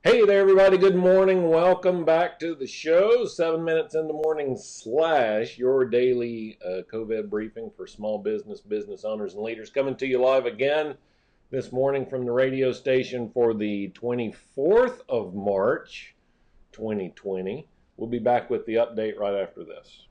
Hey there, everybody. Good morning. Welcome back to the show. 7 minutes in the morning / your daily COVID briefing for small business owners and leaders. Coming to you live again this morning from the radio station for the 24th of March, 2020. We'll be back with the update right after this.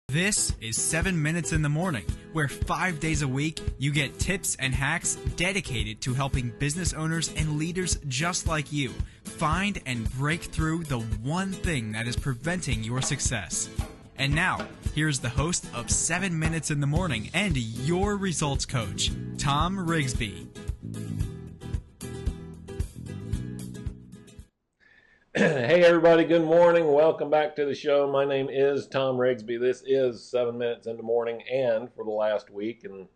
This is 7 Minutes in the Morning, where 5 days a week you get tips and hacks dedicated to helping business owners and leaders just like you find and break through the one thing that is preventing your success. And now, here's the host of 7 Minutes in the Morning and your results coach, Thom Rigsby. Hey everybody, good morning. Welcome back to the show. My name is Thom Rigsby. This is 7 Minutes in the Morning, and for the last week and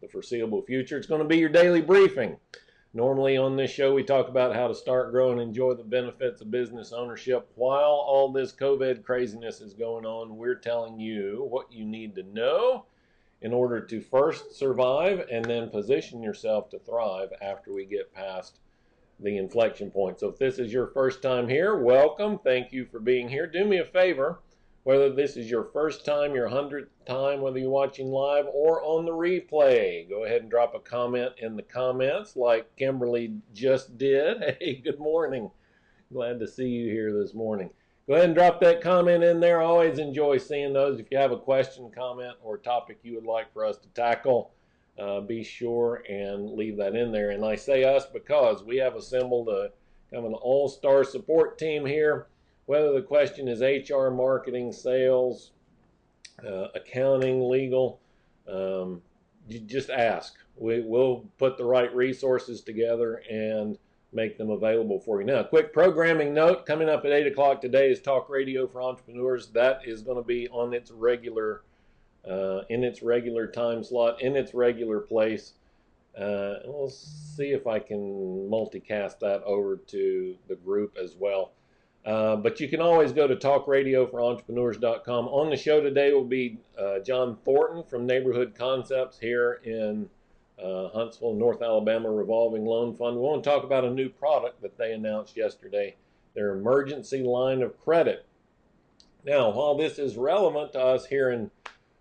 the foreseeable future, it's going to be your daily briefing. Normally on this show, we talk about how to start, grow, and enjoy the benefits of business ownership. While all this COVID craziness is going on, we're telling you what you need to know in order to first survive and then position yourself to thrive after we get past the inflection point. So if this is your first time here, welcome. Thank you for being here. Do me a favor, whether this is your first time, your 100th time, whether you're watching live or on the replay, go ahead and drop a comment in the comments like Kimberly just did. Hey, good morning. Glad to see you here this morning. Go ahead and drop that comment in there. I always enjoy seeing those. If you have a question, comment, or topic you would like for us to tackle, be sure and leave that in there. And I say us because we have assembled a kind of an all-star support team here. Whether the question is HR, marketing, sales, accounting, legal, you just ask. We'll put the right resources together and make them available for you. Now, a quick programming note. Coming up at 8 o'clock today is Talk Radio for Entrepreneurs. That is going to be on its regular in its regular time slot, in its regular place. We'll see if I can multicast that over to the group as well. But you can always go to talkradioforentrepreneurs.com. On the show today will be John Thornton from Neighborhood Concepts here in Huntsville, North Alabama Revolving Loan Fund. We want to talk about a new product that they announced yesterday, their emergency line of credit. Now, while this is relevant to us here in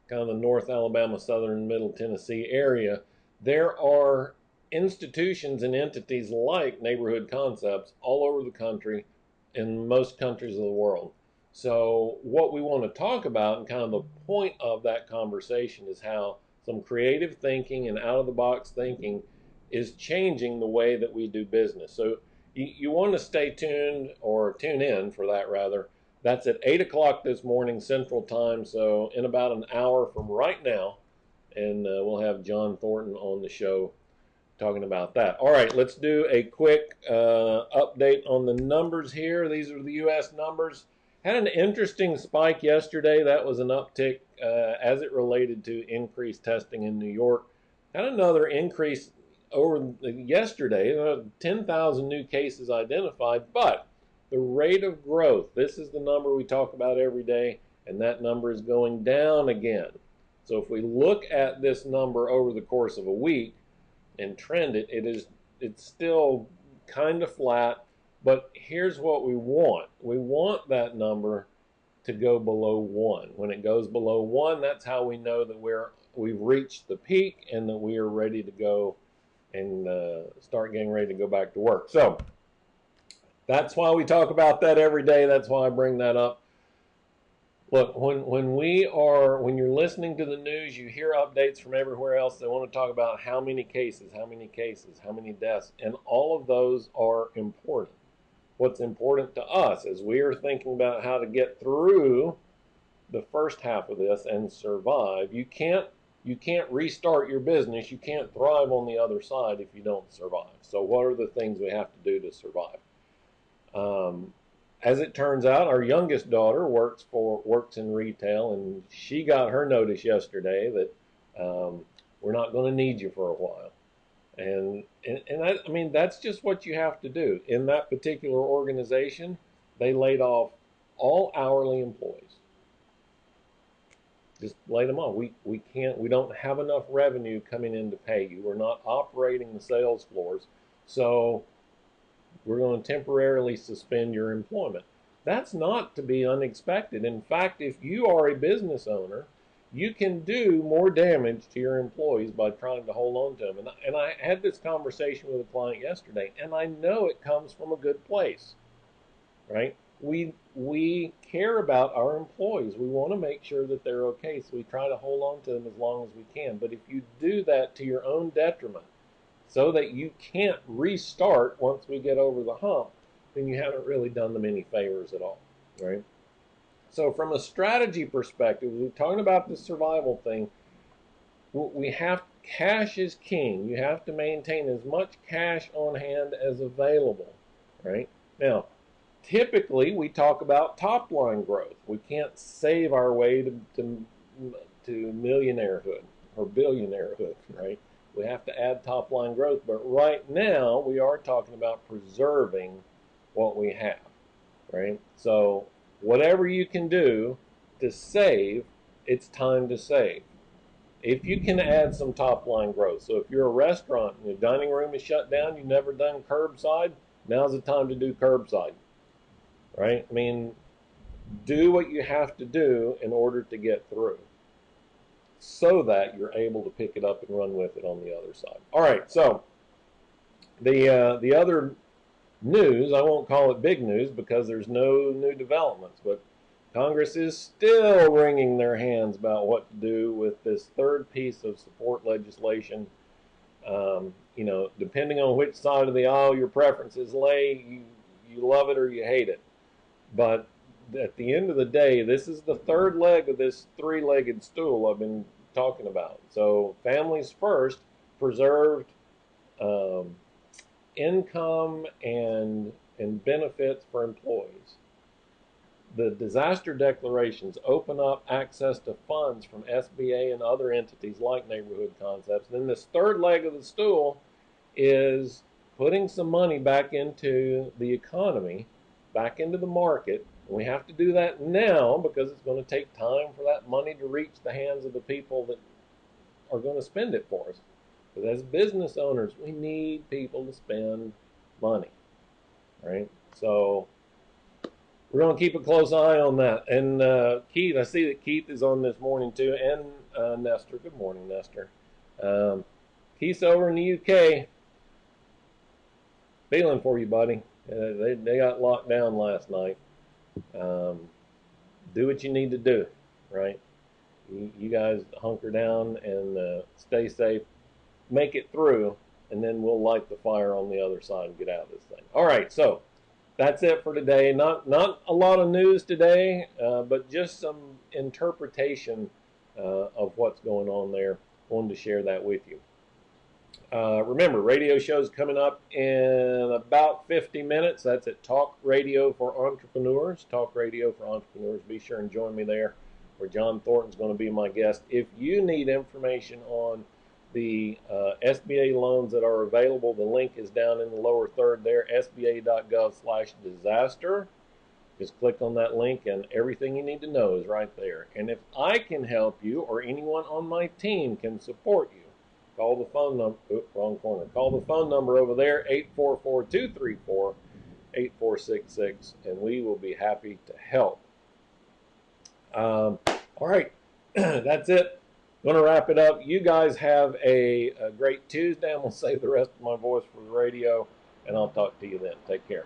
kind of the North Alabama, Southern, Middle Tennessee area, there are institutions and entities like Neighborhood Concepts all over the country, in most countries of the world. So what we want to talk about, and kind of the point of that conversation, is how some creative thinking and out-of-the-box thinking is changing the way that we do business. So you want to stay tuned, or tune in for that rather. That's at 8 o'clock this morning Central Time, so in about an hour from right now, and we'll have John Thornton on the show talking about that. All right, let's do a quick update on the numbers here. These are the U.S. numbers. Had an interesting spike yesterday. That was an uptick as it related to increased testing in New York. Had another increase over yesterday, 10,000 new cases identified, but the rate of growth, this is the number we talk about every day, and that number is going down again. So if we look at this number over the course of a week and trend it, it's still kind of flat, but here's what we want. We want that number to go below 1. When it goes below 1, that's how we know that we've reached the peak and that we are ready to go and start getting ready to go back to work. So that's why we talk about that every day. That's why I bring that up. Look, when you're listening to the news, you hear updates from everywhere else. They want to talk about how many cases, how many deaths, and all of those are important. What's important to us as we are thinking about how to get through the first half of this and survive, you can't restart your business. You can't thrive on the other side if you don't survive. So what are the things we have to do to survive? As it turns out, our youngest daughter works in retail, and she got her notice yesterday that we're not going to need you for a while. And I mean, that's just what you have to do. In that particular organization, they laid off all hourly employees. Just laid them off. We don't have enough revenue coming in to pay you. We're not operating the sales floors. So We're going to temporarily suspend your employment. That's not to be unexpected. In fact, if you are a business owner, you can do more damage to your employees by trying to hold on to them. And I had this conversation with a client yesterday, and I know it comes from a good place, right? We care about our employees. We want to make sure that they're okay, so we try to hold on to them as long as we can. But if you do that to your own detriment, so that you can't restart once we get over the hump, then you haven't really done them any favors at all, right? So from a strategy perspective, we're talking about the survival thing. We have, cash is king. You have to maintain as much cash on hand as available, right? Now, typically we talk about top line growth. We can't save our way to millionairehood or billionairehood, right? We have to add top line growth, but right now we are talking about preserving what we have, right? So whatever you can do to save, it's time to save. If you can add some top line growth, so if you're a restaurant and your dining room is shut down, you've never done curbside, now's the time to do curbside, right? I mean, do what you have to do in order to get through, so that you're able to pick it up and run with it on the other side. All right, so the other news, I won't call it big news because there's no new developments, but Congress is still wringing their hands about what to do with this third piece of support legislation. You know, depending on which side of the aisle your preferences lay, you love it or you hate it. But at the end of the day, this is the third leg of this three-legged stool I've been talking about. So families first, preserved income and benefits for employees. The disaster declarations open up access to funds from SBA and other entities like Neighborhood Concepts. Then this third leg of the stool is putting some money back into the economy, back into the market. And we have to do that now because it's going to take time for that money to reach the hands of the people that are going to spend it for us. Because as business owners, we need people to spend money, right? So we're going to keep a close eye on that. And Keith, I see that Keith is on this morning too, and Nestor. Good morning, Nestor. Keith's over in the UK. Feeling for you, buddy. They got locked down last night. Do what you need to do, right? You guys hunker down and stay safe. Make it through, and then we'll light the fire on the other side and get out of this thing. All right, so that's it for today. Not a lot of news today, but just some interpretation of what's going on there. Wanted to share that with you. Remember, radio show's coming up in about 50 minutes. That's at Talk Radio for Entrepreneurs. Talk Radio for Entrepreneurs. Be sure and join me there, where John Thornton's going to be my guest. If you need information on the SBA loans that are available, the link is down in the lower third there, sba.gov/disaster. Just click on that link and everything you need to know is right there. And if I can help you or anyone on my team can support you, call the phone number, wrong corner. Call the phone number over there, 844-234-8466, and we will be happy to help. All right, that's it. Going to wrap it up. You guys have a great Tuesday. I'm going to save the rest of my voice for the radio, and I'll talk to you then. Take care.